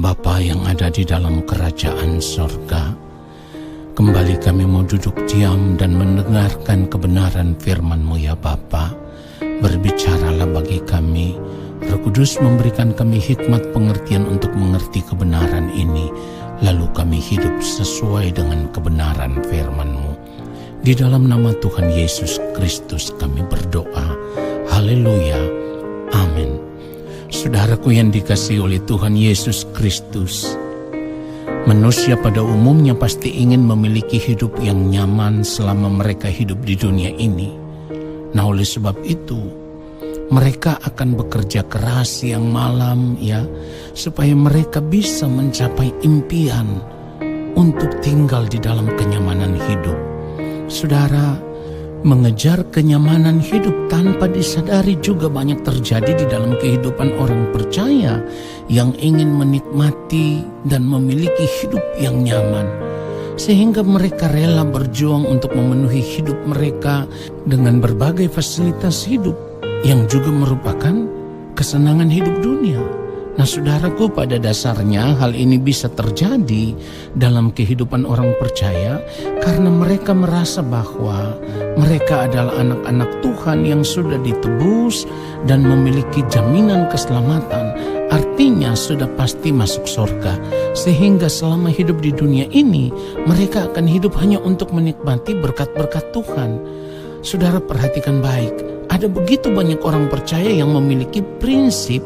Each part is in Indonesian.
Bapa yang ada di dalam kerajaan sorga, kembali kami mau duduk diam dan mendengarkan kebenaran firman-Mu ya Bapa. Berbicaralah bagi kami, Roh Kudus memberikan kami hikmat pengertian untuk mengerti kebenaran ini, lalu kami hidup sesuai dengan kebenaran firman-Mu. Di dalam nama Tuhan Yesus Kristus kami berdoa. Haleluya. Amin. Saudaraku yang dikasihi oleh Tuhan Yesus Kristus, manusia pada umumnya pasti ingin memiliki hidup yang nyaman selama mereka hidup di dunia ini. Nah, oleh sebab itu, mereka akan bekerja keras siang malam supaya mereka bisa mencapai impian untuk tinggal di dalam kenyamanan hidup. Saudara, mengejar kenyamanan hidup tanpa disadari juga banyak terjadi di dalam kehidupan orang percaya yang ingin menikmati dan memiliki hidup yang nyaman, sehingga mereka rela berjuang untuk memenuhi hidup mereka dengan berbagai fasilitas hidup yang juga merupakan kesenangan hidup dunia. Nah, saudaraku, pada dasarnya hal ini bisa terjadi dalam kehidupan orang percaya karena mereka merasa bahwa mereka adalah anak-anak Tuhan yang sudah ditebus dan memiliki jaminan keselamatan. Artinya sudah pasti masuk surga, sehingga selama hidup di dunia ini mereka akan hidup hanya untuk menikmati berkat-berkat Tuhan. Saudara, perhatikan baik, ada begitu banyak orang percaya yang memiliki prinsip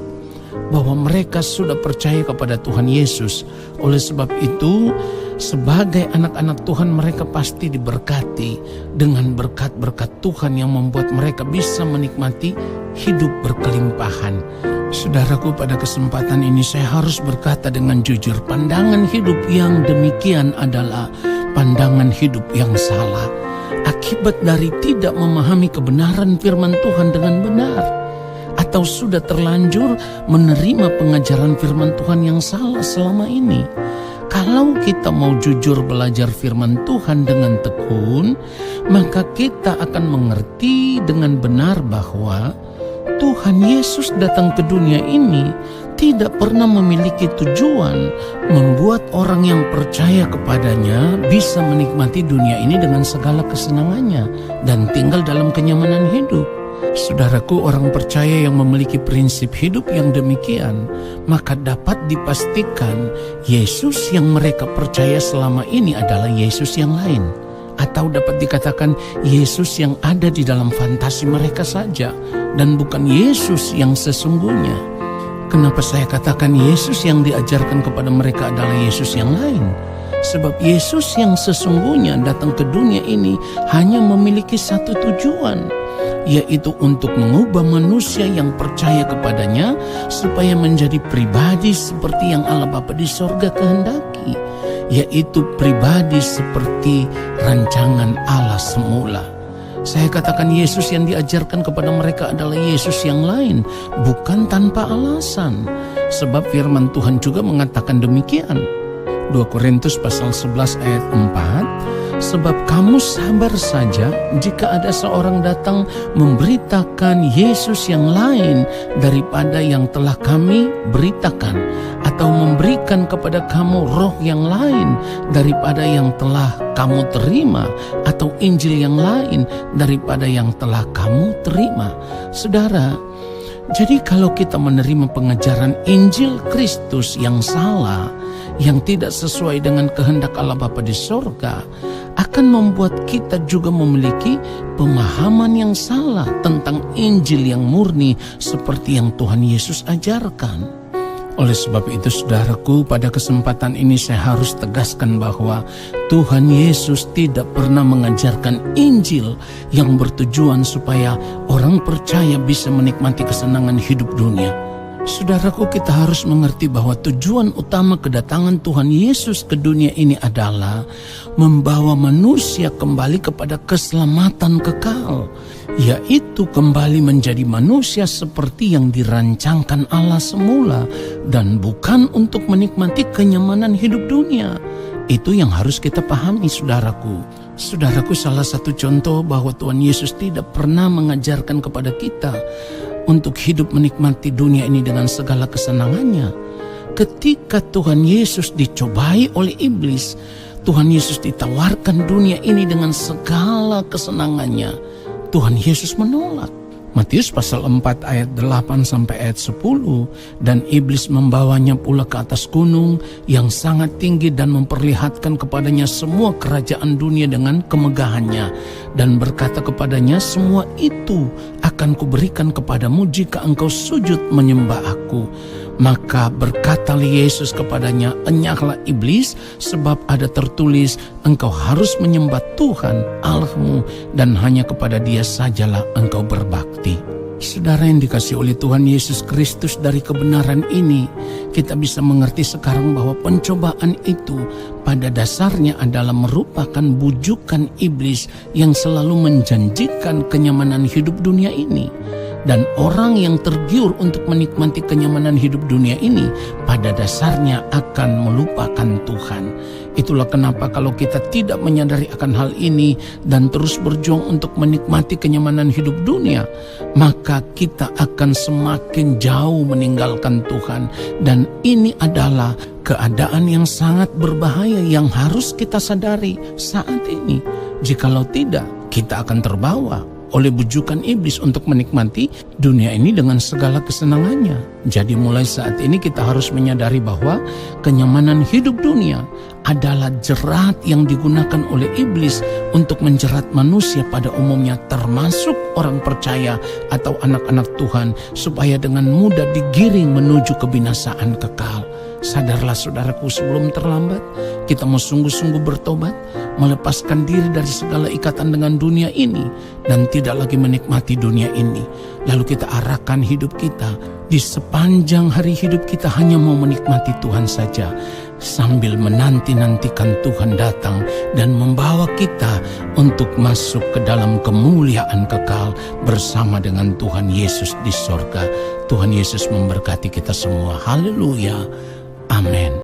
bahwa mereka sudah percaya kepada Tuhan Yesus. Oleh sebab itu, sebagai anak-anak Tuhan mereka pasti diberkati dengan berkat-berkat Tuhan yang membuat mereka bisa menikmati hidup berkelimpahan. Saudaraku, pada kesempatan ini saya harus berkata dengan jujur, pandangan hidup yang demikian adalah pandangan hidup yang salah, akibat dari tidak memahami kebenaran firman Tuhan dengan benar, atau sudah terlanjur menerima pengajaran firman Tuhan yang salah selama ini. Kalau kita mau jujur belajar firman Tuhan dengan tekun, maka kita akan mengerti dengan benar bahwa Tuhan Yesus datang ke dunia ini tidak pernah memiliki tujuan membuat orang yang percaya kepadanya bisa menikmati dunia ini dengan segala kesenangannya dan tinggal dalam kenyamanan hidup. Saudaraku, orang percaya yang memiliki prinsip hidup yang demikian, maka dapat dipastikan Yesus yang mereka percaya selama ini adalah Yesus yang lain. Atau dapat dikatakan Yesus yang ada di dalam fantasi mereka saja, dan bukan Yesus yang sesungguhnya. Kenapa saya katakan Yesus yang diajarkan kepada mereka adalah Yesus yang lain? Sebab Yesus yang sesungguhnya datang ke dunia ini hanya memiliki satu tujuan, yaitu untuk mengubah manusia yang percaya kepadanya supaya menjadi pribadi seperti yang Allah Bapa di sorga kehendaki, yaitu pribadi seperti rancangan Allah semula. Saya katakan Yesus yang diajarkan kepada mereka adalah Yesus yang lain, bukan tanpa alasan. Sebab firman Tuhan juga mengatakan demikian. 2 Korintus pasal 11 ayat 4, sebab kamu sabar saja jika ada seorang datang memberitakan Yesus yang lain daripada yang telah kami beritakan, atau memberikan kepada kamu roh yang lain daripada yang telah kamu terima, atau Injil yang lain daripada yang telah kamu terima. Saudara, jadi kalau kita menerima pengajaran Injil Kristus yang salah, yang tidak sesuai dengan kehendak Allah Bapa di sorga, akan membuat kita juga memiliki pemahaman yang salah tentang Injil yang murni seperti yang Tuhan Yesus ajarkan. Oleh sebab itu, saudaraku, pada kesempatan ini saya harus tegaskan bahwa Tuhan Yesus tidak pernah mengajarkan Injil yang bertujuan supaya orang percaya bisa menikmati kesenangan hidup dunia. Saudaraku, kita harus mengerti bahwa tujuan utama kedatangan Tuhan Yesus ke dunia ini adalah membawa manusia kembali kepada keselamatan kekal, yaitu kembali menjadi manusia seperti yang dirancangkan Allah semula, dan bukan untuk menikmati kenyamanan hidup dunia. Itu yang harus kita pahami, saudaraku. Saudaraku, salah satu contoh bahwa Tuhan Yesus tidak pernah mengajarkan kepada kita untuk hidup menikmati dunia ini dengan segala kesenangannya. ketika Tuhan Yesus dicobai oleh iblis, Tuhan Yesus ditawarkan dunia ini dengan segala kesenangannya. Tuhan Yesus menolak. Matius pasal 4 ayat 8 sampai ayat 10. Dan iblis membawanya pula ke atas gunung yang sangat tinggi dan memperlihatkan kepadanya semua kerajaan dunia dengan kemegahannya. Dan berkata kepadanya, semua itu akan kuberikan kepadamu jika engkau sujud menyembah aku. Maka berkatalah Yesus kepadanya, enyahlah iblis, sebab ada tertulis, engkau harus menyembah Tuhan Allahmu dan hanya kepada Dia sajalah engkau berbakti. Saudara yang dikasihi oleh Tuhan Yesus Kristus, dari kebenaran ini kita bisa mengerti sekarang bahwa pencobaan itu pada dasarnya adalah merupakan bujukan iblis yang selalu menjanjikan kenyamanan hidup dunia ini. Dan orang yang tergiur untuk menikmati kenyamanan hidup dunia ini pada dasarnya akan melupakan Tuhan. Itulah kenapa kalau kita tidak menyadari akan hal ini dan terus berjuang untuk menikmati kenyamanan hidup dunia, maka kita akan semakin jauh meninggalkan Tuhan. Dan ini adalah keadaan yang sangat berbahaya yang harus kita sadari saat ini. Jikalau tidak, kita akan terbawa oleh bujukan iblis untuk menikmati dunia ini dengan segala kesenangannya. Jadi mulai saat ini kita harus menyadari bahwa kenyamanan hidup dunia adalah jerat yang digunakan oleh iblis untuk menjerat manusia pada umumnya, termasuk orang percaya atau anak-anak Tuhan, supaya dengan mudah digiring menuju kebinasaan kekal. Sadarlah saudaraku, sebelum terlambat kita mau sungguh-sungguh bertobat, melepaskan diri dari segala ikatan dengan dunia ini dan tidak lagi menikmati dunia ini. Lalu kita arahkan hidup kita, di sepanjang hari hidup kita hanya mau menikmati Tuhan saja, sambil menanti-nantikan Tuhan datang dan membawa kita untuk masuk ke dalam kemuliaan kekal bersama dengan Tuhan Yesus di sorga. Tuhan Yesus memberkati kita semua. Haleluya. Amin.